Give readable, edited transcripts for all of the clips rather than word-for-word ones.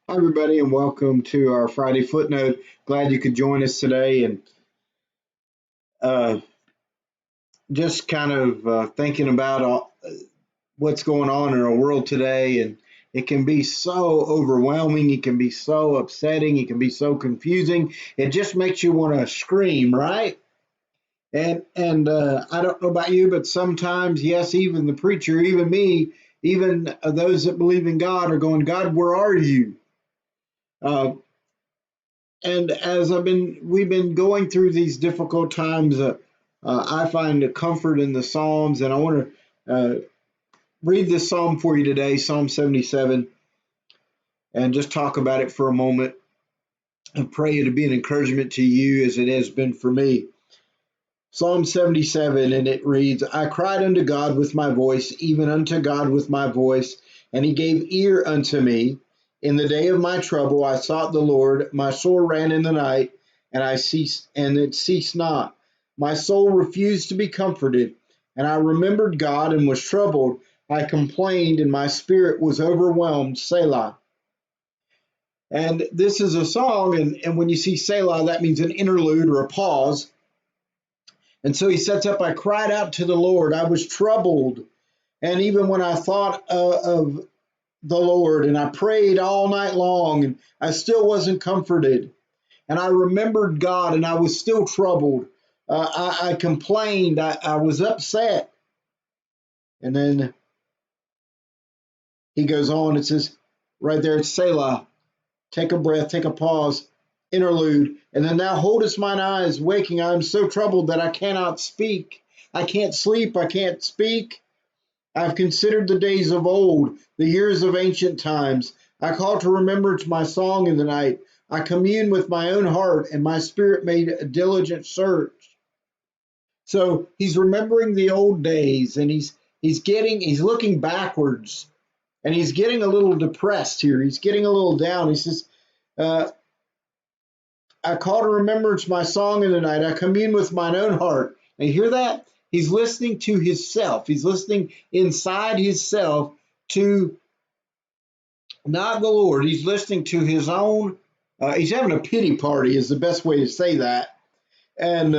Hi, everybody, and welcome to our Friday Footnote. Glad you could join us today and uh, just kind of thinking about what's going on in our world today. And it can be so overwhelming, it can be so upsetting, it can be so confusing. It just makes you want to scream, right? And I don't know about you, but sometimes, yes, even the preacher, even me, even those that believe in God are going, God, where are you? Uh, and as we've been going through these difficult times, I find a comfort in the Psalms, and I want to read this psalm for you today, Psalm 77, and just talk about it for a moment. And pray it to be an encouragement to you as it has been for me. Psalm 77, and it reads, I cried unto God with my voice, even unto God with my voice, and he gave ear unto me. In the day of my trouble I sought the Lord. My soul ran in the night, and it ceased not. My soul refused to be comforted, and I remembered God and was troubled. I complained, and my spirit was overwhelmed. Selah. And this is a song, and when you see Selah, that means an interlude or a pause. And so he sets up, I cried out to the Lord. I was troubled. And even when I thought of the Lord and I prayed all night long and I still wasn't comforted. And I remembered God and I was still troubled. I complained. I was upset. And then he goes on. It says right there, it's Selah. Take a breath, take a pause, interlude. And then thou holdest mine eyes, waking. I am so troubled that I cannot speak. I can't sleep. I can't speak. I've considered the days of old, the years of ancient times. I call to remembrance my song in the night. I commune with my own heart, and my spirit made a diligent search. So he's remembering the old days, and he's looking backwards, and he's getting a little depressed here. He's getting a little down. He says, uh, I call to remembrance my song in the night. I commune with mine own heart. And you hear that? He's listening to himself. He's listening inside himself to not the Lord. He's listening to his own. He's having a pity party, is the best way to say that. And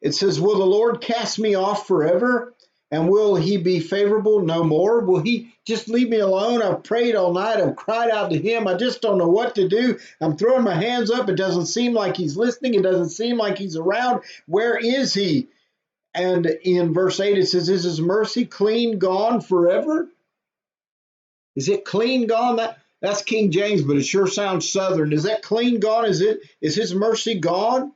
it says, will the Lord cast me off forever? And will he be favorable no more? Will he just leave me alone? I've prayed all night. I've cried out to him. I just don't know what to do. I'm throwing my hands up. It doesn't seem like he's listening. It doesn't seem like he's around. Where is he? And in verse 8, it says, is his mercy clean gone forever? Is it clean gone? That's King James, but it sure sounds Southern. Is that clean gone? Is his mercy gone?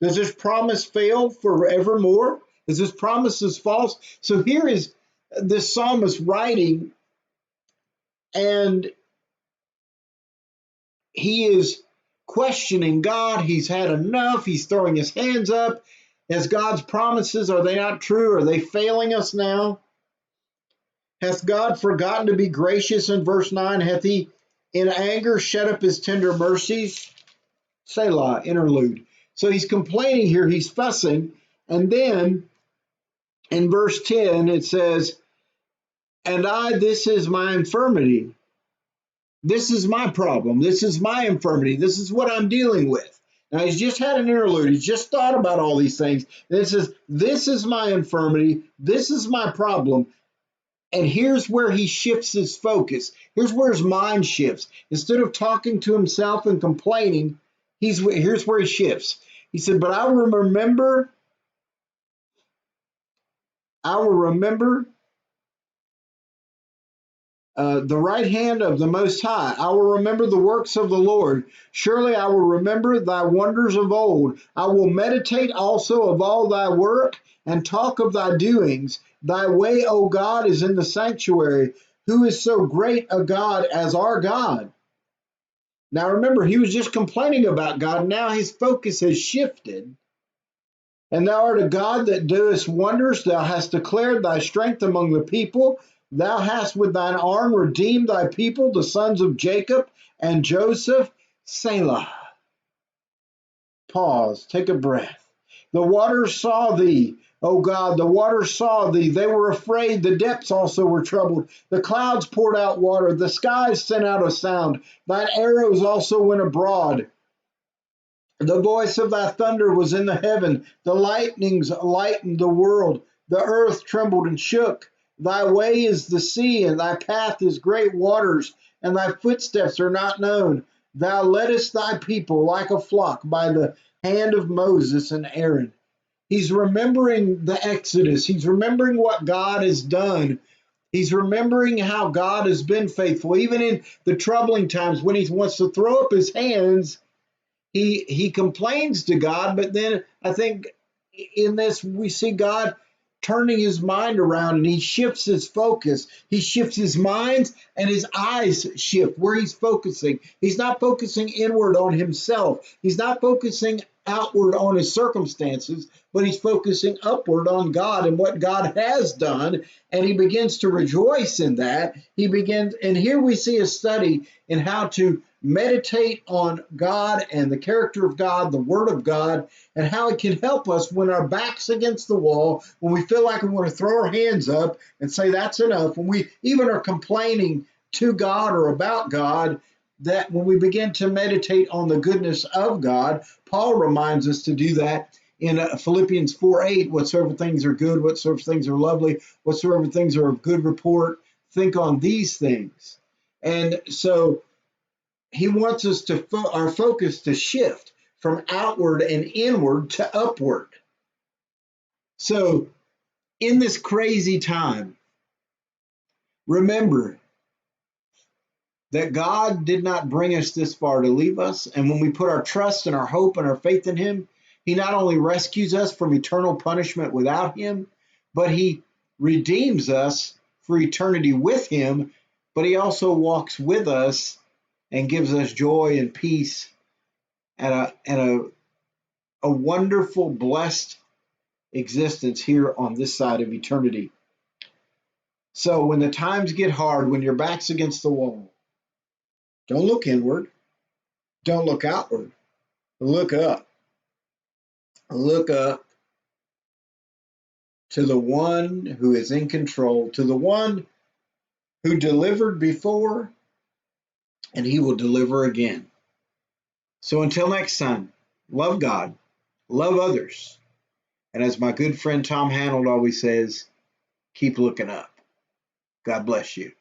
Does his promise fail forevermore? Is his promises false? So here is this psalmist writing, and he is questioning God. He's had enough. He's throwing his hands up. As God's promises, are they not true? Are they failing us now? Hath God forgotten to be gracious in verse 9? Hath he in anger shut up his tender mercies? Selah, interlude. So he's complaining here, he's fussing. And then in verse 10, it says, and this is my infirmity. This is my problem. This is my infirmity. This is what I'm dealing with. Now, he's just had an interlude. He's just thought about all these things. And it says, this is my infirmity. This is my problem. And here's where he shifts his focus. Here's where his mind shifts. Instead of talking to himself and complaining, here's where he shifts. He said, but I will remember the right hand of the Most High. I will remember the works of the Lord. Surely I will remember thy wonders of old. I will meditate also of all thy work and talk of thy doings. Thy way, O God, is in the sanctuary. Who is so great a God as our God? Now remember, he was just complaining about God. Now his focus has shifted. And thou art a God that doest wonders. Thou hast declared thy strength among the people. Thou hast with thine arm redeemed thy people, the sons of Jacob and Joseph. Selah. Pause. Take a breath. The waters saw thee. O God, the waters saw thee. They were afraid. The depths also were troubled. The clouds poured out water. The skies sent out a sound. Thine arrows also went abroad. The voice of thy thunder was in the heaven. The lightnings lightened the world. The earth trembled and shook. Thy way is the sea, and thy path is great waters, and thy footsteps are not known. Thou leddest thy people like a flock by the hand of Moses and Aaron. He's remembering the Exodus. He's remembering what God has done. He's remembering how God has been faithful, even in the troubling times when he wants to throw up his hands. He complains to God, but then I think in this we see God turning his mind around, and he shifts his focus. He shifts his mind, and his eyes shift where he's focusing. He's not focusing inward on himself. He's not focusing outward on his circumstances, but he's focusing upward on God and what God has done, and he begins to rejoice in that. He begins, and here we see a study in how to meditate on God and the character of God, the Word of God, and how it can help us when our back's against the wall, when we feel like we want to throw our hands up and say that's enough, when we even are complaining to God or about God, that when we begin to meditate on the goodness of God, Paul reminds us to do that in Philippians 4:8, whatsoever things are good, whatsoever things are lovely, whatsoever things are of good report, think on these things. And so he wants us to our focus to shift from outward and inward to upward. So in this crazy time, remember that God did not bring us this far to leave us. And when we put our trust and our hope and our faith in him, he not only rescues us from eternal punishment without him, but he redeems us for eternity with him, but he also walks with us and gives us joy and peace and a wonderful, blessed existence here on this side of eternity. So when the times get hard, when your back's against the wall, don't look inward, don't look outward, look up. Look up to the one who is in control, to the one who delivered before, and he will deliver again. So until next time, love God, love others, and as my good friend Tom Hanold always says, keep looking up. God bless you.